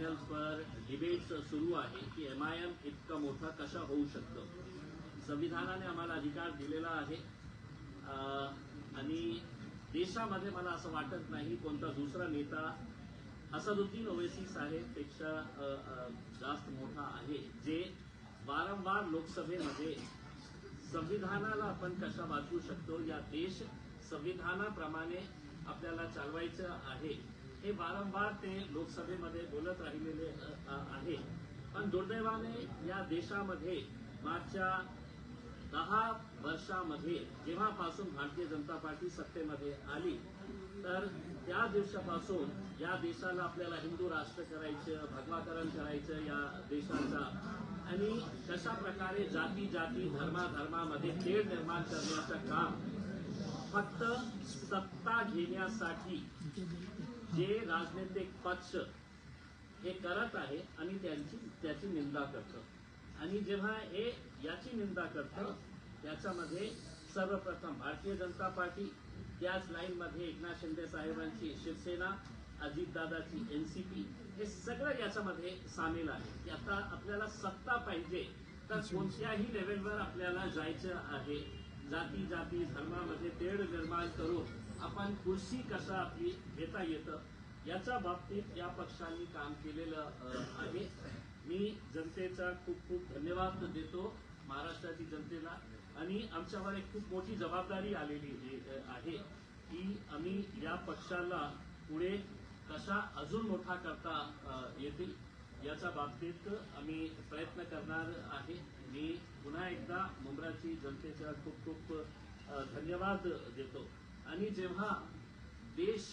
चॅनल्सवर debates सुरू आहे की MIM इतका मोठा कसा होऊ शकतो. संविधानाने आम्हाला अधिकार दिलेला आहे आणि देशामध्ये मला असं वाटत नाही कोणता दुसरा नेता असदुद्दीन ओवैसी साहेबपेक्षा जास्त मोठा आहे, जे वारंवार लोकसभेमध्ये संविधानाला आपण कशा वाचवू शकतो, या देश संविधानाप्रमाणे आपल्याला चालवायचं आहे, हे वारंवार ते लोकसभेमध्ये बोलत राहिलेले आहे. पण दुर्दैवाने या देशामध्ये मागच्या 10 वर्षामध्ये जेव्हापासून भारतीय जनता पार्टी सत्तेमध्ये आली, तर त्या दिवसापासून या देशाला आपल्याला हिंदू राष्ट्र करायचं, भगवाकरण करायचं या देशाचा, आणि कशा प्रकारे जाती जाती धर्माधर्मामध्ये तेढ निर्माण करण्याचं काम फक्त सत्ता घेण्यासाठी जे राजनैतिक पक्ष हे करत आहे आणि त्याची निंदा करतं. आणि जेव्हा हे याची निंदा करतं त्याच्यामध्ये सर्वप्रथम भारतीय जनता पार्टी, त्याच लाईनमध्ये एकनाथ शिंदे साहेबांची शिवसेना, अजितदादाची NCP, हे सगळं याच्यामध्ये सामील आहे की आता आपल्याला सत्ता पाहिजे तर कोणत्याही लेवलवर आपल्याला जायचं आहे. जाती जाती धर्मामध्ये तेढ निर्माण करून आपण कुर्सी कसा आपली घेता येतं याच्या बाबतीत या पक्षांनी काम केलेलं आहे. मी जनतेचा खूप खूप धन्यवाद देतो, महाराष्ट्राची जनतेला. आणि आमच्यावर एक खूप मोठी जबाबदारी आलेली आहे की आम्ही या पक्षाला पुढे कसा अजून मोठा करता येतील याच्या बाबतीत आम्ही प्रयत्न करणार आहे. मी पुन्हा एकदा मुंब्राची जनतेचा खूप खूप धन्यवाद देतो. आणि जेव्हा देश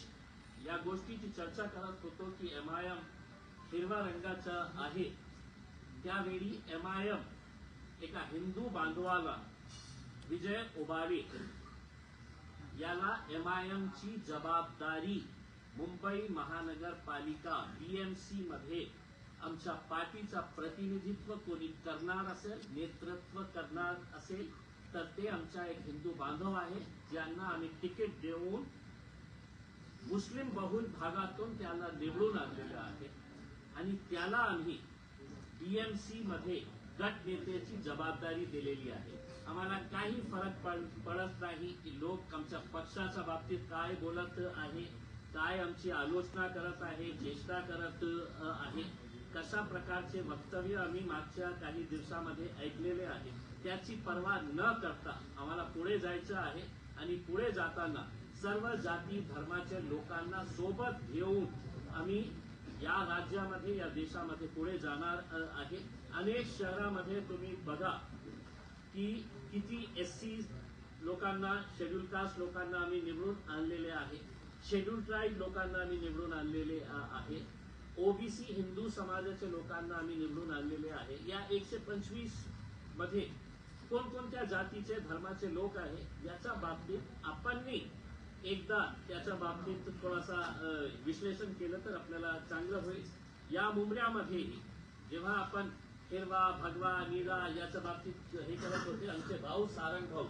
या गोष्टीची चर्चा करत होतो की MIM हिरवा रंगाचा आहे, त्यावेळी MIM एका हिंदू बांधवाला, विजय ओबाळे याला MIM ची जबाबदारी मुंबई महानगरपालिका BMC मध्ये आमच्या पार्टीचा प्रतिनिधित्व कोणी करणार असेल, नेतृत्व करणार असेल तर ते आमच्या एक हिंदू बांधव आहे, ज्यांना आम्ही तिकीट देऊन मुस्लिम बहुल भागातून त्याला निवडून आणलेलं आहे. आणि त्याला आम्ही BMC मध्ये गट नेत्याची जबाबदारी दिलेली आहे. आम्हाला काही फरक पडत नाही की लोक आमच्या पक्षाच्या बाबतीत काय बोलत आहे, काय आमची आलोचना करत आहे, चेष्टा करत आहे, कशा प्रकारचे वक्तव्य आम्ही मागच्या काही दिवसामध्ये ऐकलेले आहे. त्याची पर्वा न करता आम्हाला पुढे जायचं आहे. आणि पुढे जाताना सर्व जाती धर्माच्या लोकांना सोबत घेऊन आम्ही या राज्यामध्ये, या देशामध्ये पुढे जाणार आहे. अनेक शहरामध्ये तुम्ही बघा की किती SC लोकांना, शेड्यूल कास्ट लोकांना आम्ही निवडून आणलेले आहे, शेड्यूल ट्राईब लोकांना आम्ही निवडून आणलेले आहे, OBC हिंदू समाजाच्या लोकांना आम्ही निवडून आणलेले आहे. या 125 मध्ये कोणकोणत्या जातीचे धर्माचे लोक आहे याच्या बाबतीत आपण एकदा त्याच्या बाबतीत थोडासा विश्लेषण केलं तर आपल्याला चांगलं होईल. या मुंब्र्यामध्येही जेव्हा आपण हिरवा भगवा निळा याच्या बाबतीत हे करत होते, आमचे भाऊ सारंग भाऊ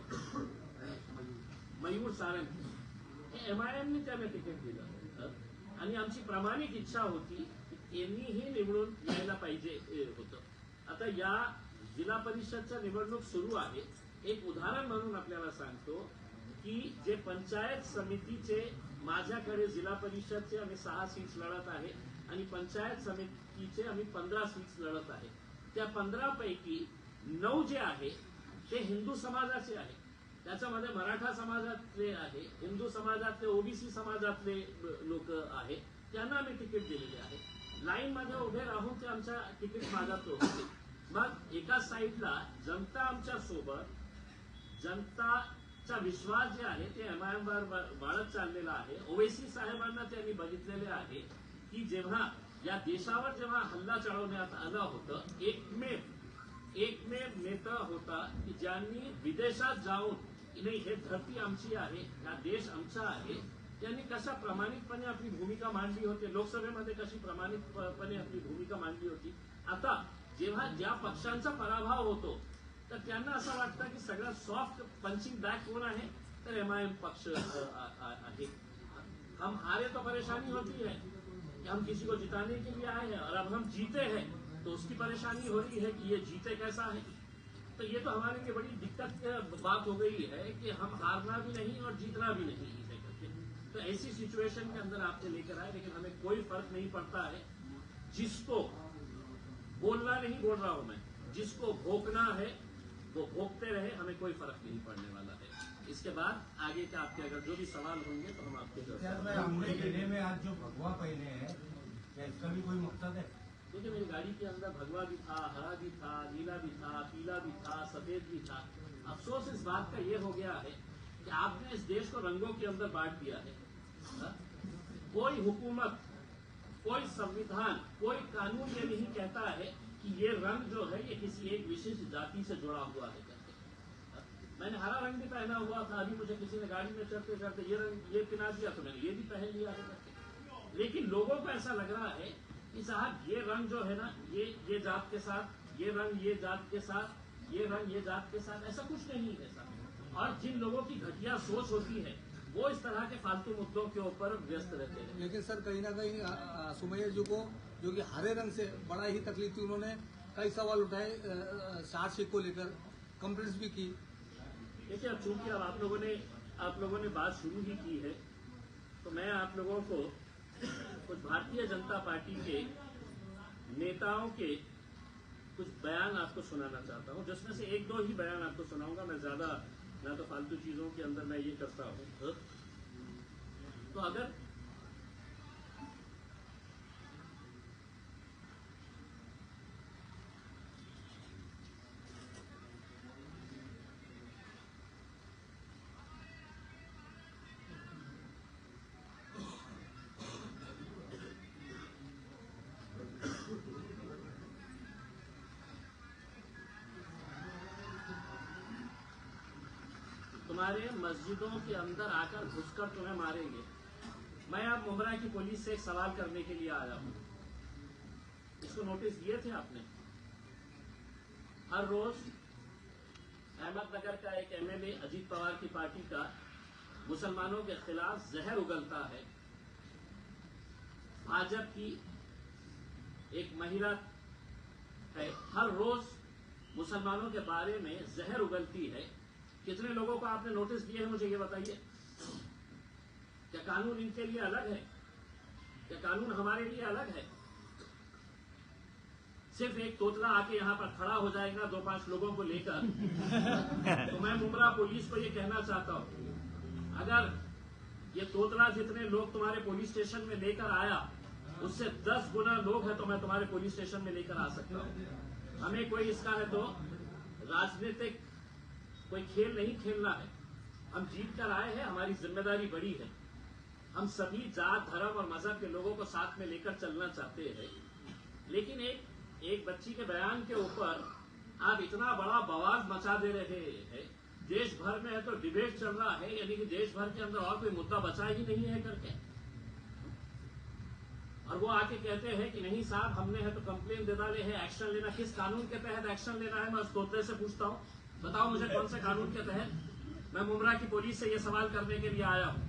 मयूर सारंग हे MIM त्यांना तिकीट दिलं आणि आमची प्रामाणिक इच्छा होती की त्यांनीही निवडून यायला पाहिजे होतं. आता या जिल्हा परिषदच्या निवडणूक सुरू आहे. एक उदाहरण म्हणून आपल्याला सांगतो की जे पंचायत समितीचे, माझ्याकडे जिल्हा परिषदचे आम्ही 6 सीट्स लढत आहे आणि पंचायत समितीचे आम्ही 15 सीट्स लढत आहे. त्या 15 पैकी 9 जे आहे ते हिंदू समाजाचे आहे. त्याच्यामध्ये मराठा समाजातले आहे, हिंदू समाजातले, OBC समाजातले लोक आहे, त्यांना आम्ही तिकीट दिलेले आहे. लाईन मध्ये उभे राहून ते आमच्या तिकीट मागत होते. मग एका साईडला जनता आमच्या सोबत, जनताचा विश्वास जे आहे ते MIM वर वाढत चाललेला आहे. ओवैसी साहेबांना त्यांनी बघितलेले आहे की जेव्हा या देशावर जेव्हा हल्ला चढवण्यात आलं होतं, एकमेव नेता होता की ज्यांनी विदेशात जाऊन नाही हे धरती आमची आहे, हा देश आमचा आहे, त्यांनी कशा प्रामाणिकपणे आपली भूमिका मांडली होती, लोकसभेमध्ये कशी प्रामाणिकपणे आपली भूमिका मांडली होती. आता जेव्हा ज्या पक्षांचा पराभव होतो तर त्यांना असं वाटतं की सगळ्यात सॉफ्ट पंचिंग बॅग कोण आहे तर MIM पक्ष आहे. हम हारे तो परेशानी होती है, कि हम किसी को जिताने के लिए आए हैं और अब हम जीते हैं तो उसकी परेशानी हो रही है कि ये जीते कैसा है। तो ये तो हमारे लिए बड़ी दिक्कत की बात हो गई है कि हम हारना भी नहीं और जीतना भी नहीं है करके। तो ऐसी सिचुएशन के अंदर आपसे लेकर आए, लेकिन हमें कोई फर्क नहीं पड़ता है। जिसको बोलना नहीं बोल रहा हूं मैं, जिसको भोंकना है वो भोंकते रहे, हमें कोई फर्क नहीं पड़ने वाला है। इसके बाद आगे का आपके अगर जो भी सवाल होंगे तो हम आपके हमने गले में आज जो भगवा पहने हैं, क्या इसका भी कोई मकसद है? देखिए, मेरी गाड़ी के अंदर भगवा भी था, हरा भी था, नीला भी था, पीला भी था, सफेद भी था। अफसोस इस बात का ये हो गया है कि आपने इस देश को रंगों के अंदर बांट दिया है। कोई हुकूमत, कोई संविधान, कोई कानून ये नहीं कहता है कि ये रंग जो है ये किसी एक विशेष जाति से जुड़ा हुआ है करके। मैंने हरा रंग भी पहना हुआ था, अभी मुझे किसी ने गाड़ी में चढ़ते चढ़ते ये रंग ये पिला दिया तो मैंने ये भी पहन लिया है करके। लेकिन लोगों को ऐसा लग रहा है कि साहब ये रंग जो है ना, ये जात के साथ, ये रंग ये जात के साथ, ये रंग ये जात के साथ, ऐसा कुछ नहीं है साहब। और जिन लोगों की घटिया सोच होती है वो इस तरह के फालतू मुद्दों के ऊपर व्यस्त रहते हैं। लेकिन सर कहीं ना कहीं सुमैया जी को जो कि हरे रंग से बड़ा ही तकलीफ थी, उन्होंने कई सवाल उठाए चार्जशीट को लेकर, कंप्लेंट्स भी की। देखिए, अब चूंकि अब आप लोगों ने बात शुरू ही की है तो मैं आप लोगों को कुछ भारतीय जनता पार्टी के नेताओं के कुछ बयान आपको सुनाना चाहता हूं, जिसमें से एक दो ही बयान आपको सुनाऊंगा। मैं ज्यादा ना तो फालतू चीजों के अंदर मैं ये करता हूं। तो अगर तुम्हारे मस्जिदों के अंदर आकर घुसकर तुम्हें मारेंगे। मैं अब मुमरा की पुलिस से एक सवाल करने के लिए आया हूं। इसको नोटिस दिए थे आपने? हर रोज अहमदनगर का एक एमएलए अजीत पवार की पार्टी का मुसलमानों के खिलाफ जहर उगलता है। भाजपा की एक महिला है, हर रोज मुसलमानों के बारे में जहर उगलती है। कितने लोगों को आपने नोटिस दिए हैं, मुझे ये बताइए। क्या कानून इनके लिए अलग है? क्या कानून हमारे लिए अलग है? सिर्फ एक तोतला आके यहाँ पर खड़ा हो जाएगा 2-5 लोगों को लेकर तो मैं मुमरा पुलिस को ये कहना चाहता हूं, अगर ये तोतला जितने लोग तुम्हारे पुलिस स्टेशन में लेकर आया उससे 10 गुना लोग हैं तो मैं तुम्हारे पुलिस स्टेशन में लेकर आ सकता हूं। हमें कोई इसका है तो राजनीतिक कोई खेल नहीं खेलना है। हम जीत कर आए हैं, हमारी जिम्मेदारी बड़ी है। हम सभी जात, धर्म और मजहब के लोगों को साथ में लेकर चलना चाहते हैं। लेकिन एक बच्ची के बयान के ऊपर आप इतना बड़ा बवाल मचा दे रहे हैं। देश भर में है तो डिबेट चल रहा है, यानी कि देश भर के अंदर और कोई मुद्दा बचा ही नहीं है करके, और वो आके कहते हैं कि नहीं साहब हमने है तो कंप्लेन दे डाले है, एक्शन लेना। किस कानून के तहत एक्शन लेना है? मैं उस तोते से पूछता हूँ, बताओ मुझे कौन से कानून के तहत। मैं मुमरा की पुलिस से ये सवाल करने के लिए आया हूँ,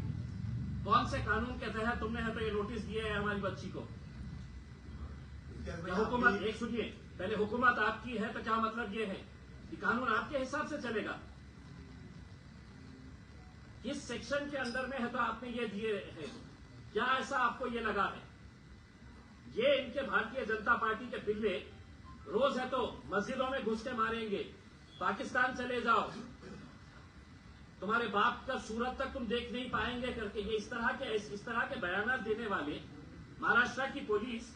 कौन से कानून के तहत तुमने है तो ये नोटिस दिए है हमारी बच्ची को? हुकूमत, एक सुनिए, पहले हुकूमत आपकी है तो क्या मतलब ये है कि कानून आपके हिसाब से चलेगा? किस सेक्शन के अंदर में है तो आपने ये दिए है? क्या ऐसा आपको ये लगा है? ये इनके भारतीय जनता पार्टी के पिल्ले रोज है तो मस्जिदों में घुस के मारेंगे, पाकिस्तान चले जाओ, तुम्हारे बाप का सूरत तक तुम देख नहीं पाएंगे करके ये इस तरह के बयान देने वाले महाराष्ट्र की पुलिस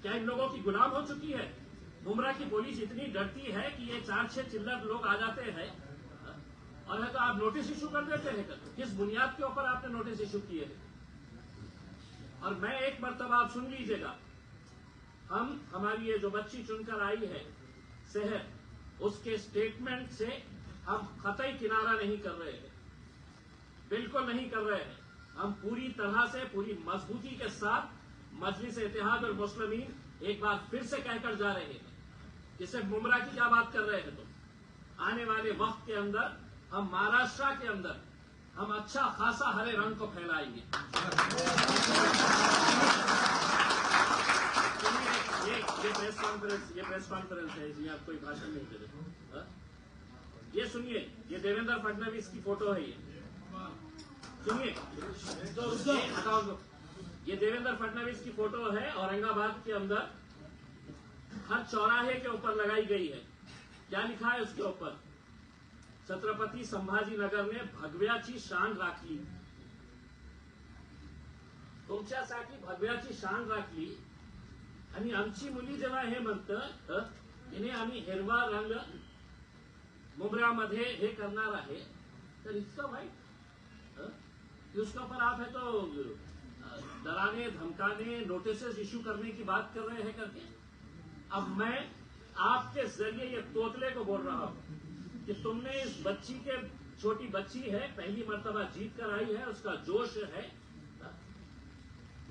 क्या इन लोगों की गुलाम हो चुकी है? मुमरा की पुलिस इतनी डरती है कि ये 4-6 चिल्लर लोग आ जाते हैं और है तो आप नोटिस इशू कर देते हैं। किस बुनियाद के ऊपर आपने नोटिस इशू किए हैं? और मैं एक मर्तबा आप सुन लीजिएगा, हमारी ये जो बच्ची चुनकर आई है शहर, उसके स्टेटमेंट से हम कतई किनारा नहीं कर रहे हैं, बिल्कुल नहीं कर रहे हैं। हम पूरी तरह से, पूरी मजबूती के साथ मजलिस इत्तेहाद और मुस्लिमीन एक बार फिर से कहकर जा रहे हैं कि सिर्फ मुमरा की क्या बात कर रहे हैं तुम। आने वाले वक्त के अंदर हम महाराष्ट्र के अंदर हम अच्छा खासा हरे रंग को फैलाएंगे। ये प्रेस कॉन्फ्रेंस है, इसमें आप कोई भाषण नहीं दे रहे। हाँ? ये सुनिए, ये देवेंद्र फडणवीस की फोटो है, ये सुनिए। तो ये हटाओ दो। ये देवेंद्र फडणवीस की फोटो है, औरंगाबाद के अंदर हर चौराहे के ऊपर लगाई गई है। क्या लिखा है उसके ऊपर? छत्रपती संभाजीनगर ने भगव्याची शान राखली। तुमच्यासाठी भगव्याची शान राखली आणि आमची मुली जेव्हा हे म्हणतं तिने आम्ही हिरवा रंग मुंब्र्यामध्ये हे करणार आहे, तर इतकं वाईट कि उसके ऊपर आप है तो डराने धमकाने नोटिसेस इश्यू करने की बात कर रहे हैं करके। अब मैं आपके जरिए ये तोतले को बोल रहा हूं कि तुमने इस बच्ची के, छोटी बच्ची है, पहली मर्तबा जीत कर आई है, उसका जोश है,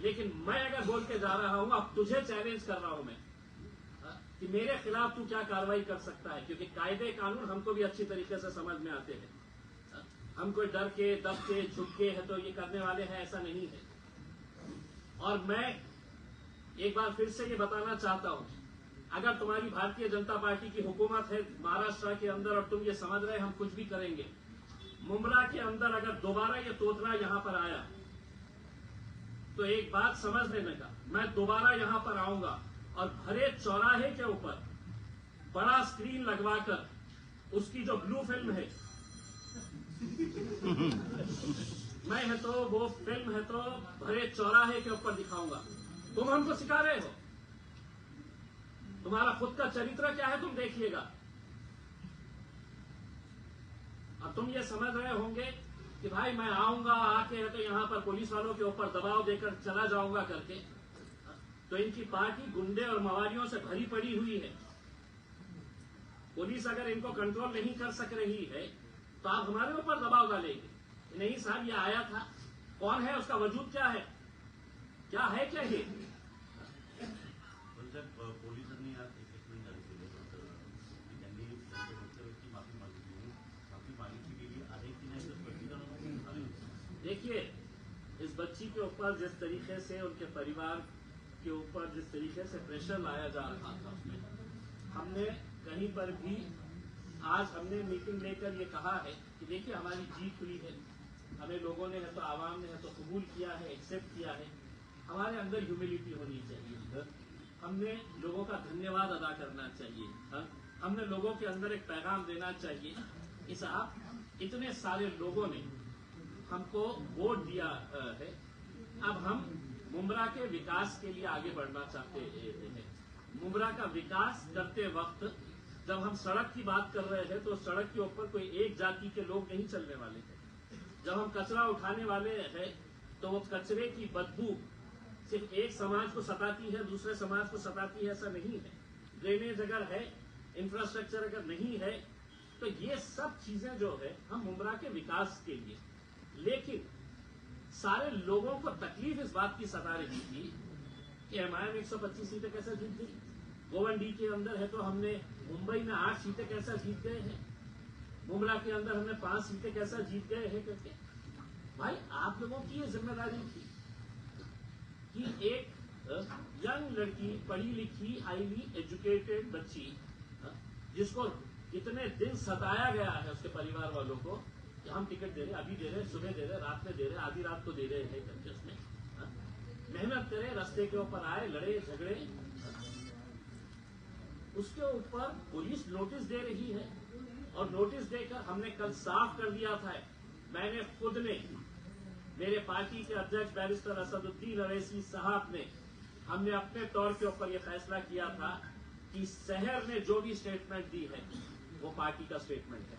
लेकिन मैं अगर बोल के जा रहा हूं, अब तुझे चैलेंज कर रहा हूं मैं कि मेरे खिलाफ तू क्या कार्रवाई कर सकता है, क्योंकि कायदे कानून हमको भी अच्छी तरीके से समझ में आते हैं। हम कोई डर के दब के झुक के है तो ये करने वाले हैं, ऐसा नहीं है। और मैं एक बार फिर से ये बताना चाहता हूं, अगर तुम्हारी भारतीय जनता पार्टी की हुकूमत है महाराष्ट्र के अंदर और तुम ये समझ रहे हम कुछ भी करेंगे, मुंब्रा के अंदर अगर दोबारा ये तोतला यहां पर आया तो एक बात समझ लेने का, मैं दोबारा यहां पर आऊंगा और भरे चौराहे के ऊपर बड़ा स्क्रीन लगवाकर उसकी जो ब्लू फिल्म है मैं है तो वो फिल्म है तो भरे चौराहे के ऊपर दिखाऊंगा। तुम हमको सिखा रहे हो, तुम्हारा खुद का चरित्र क्या है तुम देखिएगा। अब तुम ये समझ रहे होंगे कि भाई मैं आऊंगा, आके है तो यहां पर पुलिस वालों के ऊपर दबाव देकर चला जाऊंगा करके, तो इनकी पार्टी गुंडे और मवालियों से भरी पड़ी हुई है। पुलिस अगर इनको कंट्रोल नहीं कर सक रही है तो आप हमारे ऊपर दबाव डालेंगे। नहीं साहब ये आया था, कौन है, उसका वजूद क्या है, क्या है क्या ये? पोलिसांनी आज स्टेटमेंट जारी केलं, त्यांनी वक्तव्याची माफी मागितली, माफी मागितली गेली आहे की नाही तर स्पष्टीकरण। देखिए, इस बच्ची के ऊपर जिस तरीके से उनके परिवार के ऊपर जिस तरीके से प्रेशर लाया जा रहा था, उसमें हमने कहीं पर भी आज हमने मीटिंग लेकर ये कहा है कि देखिए हमारी जीत हुई है, हमें लोगों ने है तो आवाम ने है तो कबूल किया है, एक्सेप्ट किया है। हमारे अंदर ह्यूमिलिटी होनी चाहिए, हमने लोगों का धन्यवाद अदा करना चाहिए, हमने लोगों के अंदर एक पैगाम देना चाहिए कि साहब इतने सारे लोगों ने हमको वोट दिया है, अब हम मुंब्रा के विकास के लिए आगे बढ़ना चाहते हैं। मुंब्रा का विकास करते वक्त जब हम सड़क की बात कर रहे हैं तो सड़क के ऊपर कोई एक जाति के लोग नहीं चलने वाले हैं। जब हम कचरा उठाने वाले हैं तो वो कचरे की बदबू सिर्फ एक समाज को सताती है, दूसरे समाज को सताती है, ऐसा नहीं है। ड्रेनेज अगर है, इंफ्रास्ट्रक्चर अगर नहीं है, तो ये सब चीजें जो है हम मुंब्रा के विकास के लिए, लेकिन सारे लोगों को तकलीफ इस बात की सता रही थी कि एमआईएम 125 सीटें कैसे जीत गई, गोवंडी के अंदर है तो हमने मुंबई में 8 सीटें कैसा जीत गए हैं, मुंब्रा के अंदर हमने 5 सीटें कैसा जीत गए हैं करके। भाई आप लोगों की ये जिम्मेदारी थी कि एक यंग लड़की, पढ़ी लिखी, हाईली एजुकेटेड बच्ची, जिसको इतने दिन सताया गया है उसके परिवार वालों को कि हम टिकट दे रहे, अभी दे रहे, सुबह दे रहे, रात में दे रहे, आधी रात को दे रहे हैं करके, उसमें मेहनत करे, रास्ते के ऊपर आए, लड़े झगड़े, उसके ऊपर पुलिस नोटिस दे रही है। और नोटिस देकर हमने कल साफ कर दिया था, मैंने खुद ने, मेरे पार्टी के अध्यक्ष बैरिस्टर असदुद्दीन अवैसी साहब ने, हमने अपने तौर के ऊपर यह फैसला किया था कि शहर ने जो भी स्टेटमेंट दी है वो पार्टी का स्टेटमेंट है,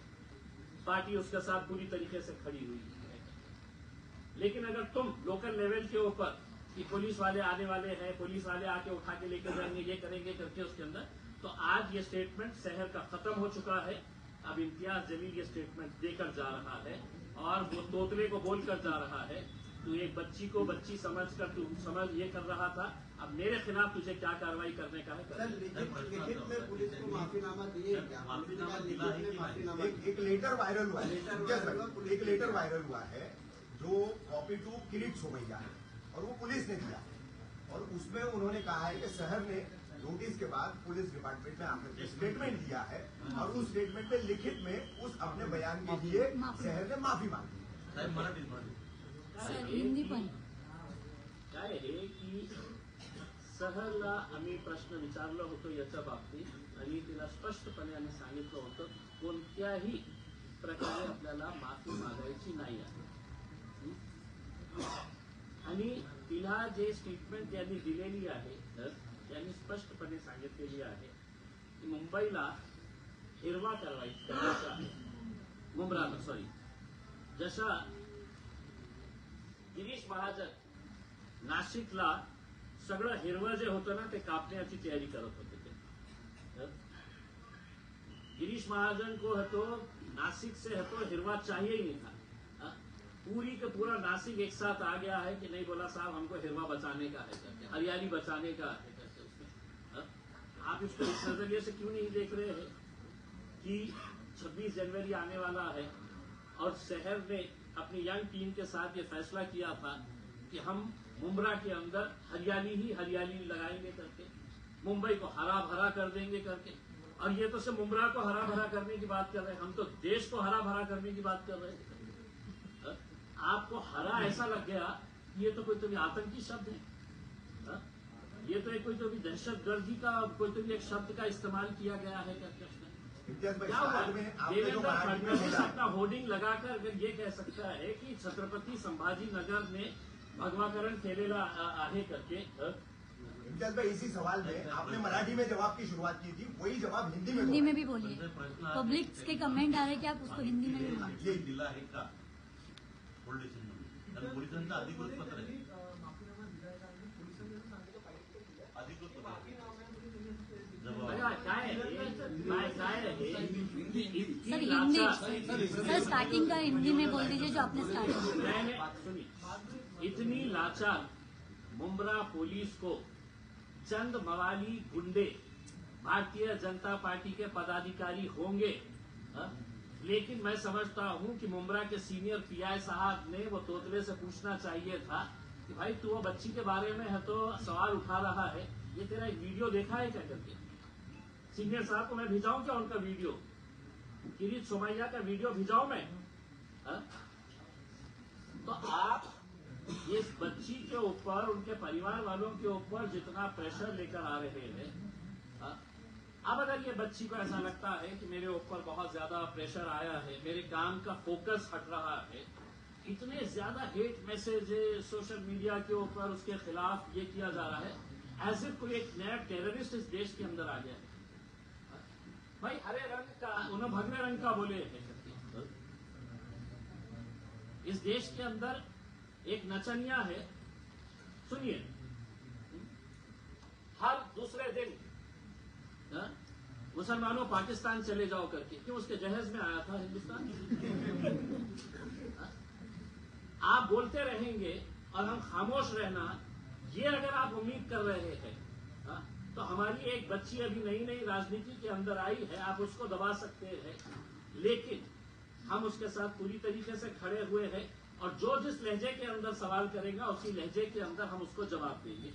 पार्टी उसके साथ पूरी तरीके से खड़ी हुई है। लेकिन अगर तुम लोकल लेवल के ऊपर कि पुलिस वाले आने वाले हैं, पुलिस वाले आके उठा के लेकर जाएंगे, ये करेंगे करके उसके अंदर, तो आज ये स्टेटमेंट शहर का खत्म हो चुका है। अब इम्तियाज जलील ये स्टेटमेंट देकर जा रहा है और वो तोतले को बोलकर जा रहा है, तू एक बच्ची को बच्ची समझकर तू समझ ये कर रहा था, अब मेरे खिलाफ तुझे क्या कार्रवाई करने का है कर। लिखित में पुलिस को माफीनामा दिए क्या? माफीनामा दिला है कि माफीनामा एक लेटर वायरल हुआ है, एक लेटर वायरल हुआ है जो कॉपी टू किरीट सोमैया है और वो पुलिस ने दिया, और उसमें उन्होंने कहा है कि शहर ने नोटिस के बाद पुलिस डिपार्टमेंट ने आकर स्टेटमेंट दिया है और उस स्टेटमेंट में लिखित में उस अपने बयान के लिए शहर ने माफी मांगी। साहेब मराठी सर हिंदी पण काय आहे की सहरला आम्ही प्रश्न विचारला होतो याच्या बाबतीत आणि तिला स्पष्टपणे आम्ही सांगितलं होतं कोणत्याही प्रकारे आपल्याला माफी मागायची नाही आहे आणि तिला जे स्टेटमेंट त्यांनी दिलेली आहे त्यांनी स्पष्टपणे सांगितलेली आहे की मुंबईला हिरवा करायचा आहे मुंब्राला सॉरी जशा गिरीश महाजन नाशिकला सगळं हिरवं जे होतं ना ते कापण्याची तयारी करत होते ते गिरीश महाजन को है तो नासिक से है तो हिरवा चाहिए ही नहीं था पूरी का पूरा नासिक एक साथ आ गया है कि नहीं बोला साहब हमको हिरवा बचाने का है करके हरियाली बचाने का है करके उसमें आप इसको इस नजरिए से क्यों नहीं देख रहे हैं कि 26 जनवरी आने वाला है और शहर ने अपनी यंग टीम के साथ ये फैसला किया था कि हम मुंब्रा के अंदर हरियाली ही हरियाली लगाएंगे करके मुंबई को हरा भरा कर देंगे करके और ये तो सिर्फ मुंब्रा को हरा भरा करने की बात कर रहे हैं हम तो देश को हरा भरा करने की बात कर रहे हैं आपको हरा ऐसा लग गया ये तो कोई तो भी आतंकी शब्द है ये तो कोई तो भी दहशतगर्दी का कोई तो भी एक शब्द का इस्तेमाल किया गया है करके क्या हुआ देवेंद्र फडणवीस अपना होर्डिंग लगाकर अगर ये कह सकता है कि छत्रपति संभाजी नगर ने भगवाकरण केलेला आहे करके इम्तियाज भाई इसी सवाल में आपने मराठी में जवाब की शुरुआत की थी वही जवाब हिंदी में भी बोलिए पब्लिक के कमेंट आ रहे कि आप उसको हिंदी में भी बोलिए दिला आहे का पोलीस स्टेशनमध्ये कारण पोलिसांचं अधिकृत पत्र आहे अधिकृत पत्र सर हिंदी सर स्टार्टिंग का हिंदी में बोल दीजिए जो आपने स्टार्ट किया सुनिए इतनी लाचार मुंब्रा पुलिस को चंद मवाली गुंडे भारतीय जनता पार्टी के पदाधिकारी होंगे लेकिन मैं समझता हूं कि मुंब्रा के सीनियर पीआई साहब ने वो तोतले से पूछना चाहिए था कि भाई तू वो बच्ची के बारे में है तो सवाल उठा रहा है ये तेरा एक वीडियो देखा है क्या करके सीनियर साहब को मैं भिजाऊं क्या उनका वीडियो किरीट सोमैया का वीडियो भिजाऊं मैं तो आप इस बच्ची के ऊपर उनके परिवार वालों के ऊपर जितना प्रेशर लेकर आ रहे हैं अब अगर ये बच्ची को ऐसा लगता है कि मेरे ऊपर बहुत ज्यादा प्रेशर आया है मेरे काम का फोकस हट रहा है इतने ज्यादा हेट मैसेज सोशल मीडिया के ऊपर उसके खिलाफ ये किया जा रहा है एज इफ कोई एक नया टेररिस्ट इस देश के अंदर आ गया है भाई हरे रंग का उन्हें भगवे रंग का बोले हैं इस देश के अंदर एक नचनिया है सुनिए हर दूसरे दिन मुसलमानों पाकिस्तान चले जाओ करके क्यों उसके जहेज में आया था हिंदुस्तान आप बोलते रहेंगे और हम खामोश रहना ये अगर आप उम्मीद कर रहे हैं तो हमारी एक बच्ची अभी नई नई राजनीति के अंदर आई है आप उसको दबा सकते हैं लेकिन हम उसके साथ पूरी तरीके से खड़े हुए हैं और जो जिस लहजे के अंदर सवाल करेगा उसी लहजे के अंदर हम उसको जवाब देंगे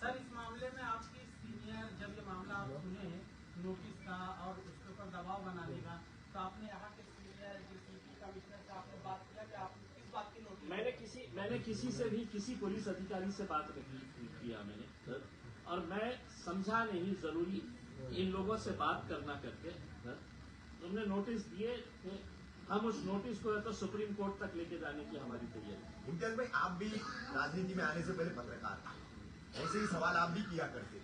सर इस मामले में आपकी सीनियर जब ये मामला आप सुने नोटिस का और उसके ऊपर दबाव बनाने का तो आपने यहाँ के सीनियर डीसीपी कमिश्नर से आपने बात किया कि आप किस बात की नोटिस मैंने किसी से भी किसी पुलिस अधिकारी से बात नहीं किया मैंने और मैं समझा नहीं जरूरी इन लोगों से बात करना करके तुमने नोटिस दिए थे हम उस नोटिस को तो सुप्रीम कोर्ट तक लेके जाने की हमारी तैयारी इम्तियाज भाई आप भी राजनीति में आने से पहले पत्रकार थे ऐसे ही सवाल आप भी किया करते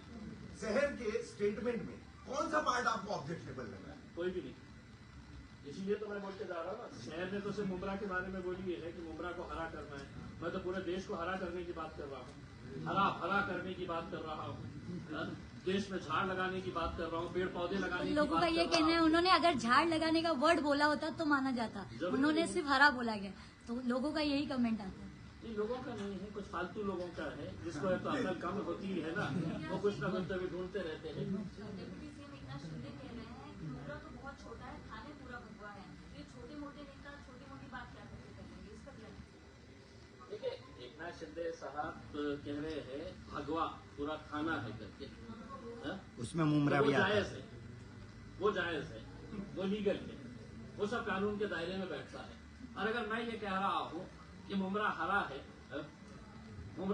शहर के स्टेटमेंट में कौन सा पार्ट आपको ऑब्जेक्शनेबल लग रहा है कोई भी नहीं इसीलिए तो मैं बोलते जा रहा हूँ ना शहर ने तो सिर्फ मुंब्रा के बारे में बोली है कि मुंब्रा को हरा करना है मैं तो पूरे देश को हरा करने की बात कर रहा हूँ हरा भरा करने की बात कर रहा हूँ देश में झाड़ लगाने की बात कर रहा हूँ पेड़ पौधे लगाने की लोगों का ये कहना है उन्होंने अगर झाड़ लगाने का वर्ड बोला होता तो माना जाता उन्होंने सिर्फ हरा बोला गया तो लोगों का यही कमेंट आता है इन लोगों का नहीं है कुछ फालतू लोगों का है जिसको तो अकल कम होती है ना वो कुछ ना कुछ तभी ढूंढते रहते हैं डिप्टी सीएम एकनाथ शिंदे कह रहे हैं कि मुंब्रा तो बहुत छोटा है थाने पूरा भगवा है ये छोटे मोटे नेता छोटी मोटी बात क्या करके करेंगे इस पर क्या देखिए एकनाथ शिंदे साहब कह रहे हैं भगवा पूरा थाना है करके उसमें मुमरा तो वो भी आता जायज है। है, वो जायज है, वो लीगल है, वो सब कानून के दायरे में बैठता है। और अगर मैं ये कह रहा हूं कि मुमरा हरा है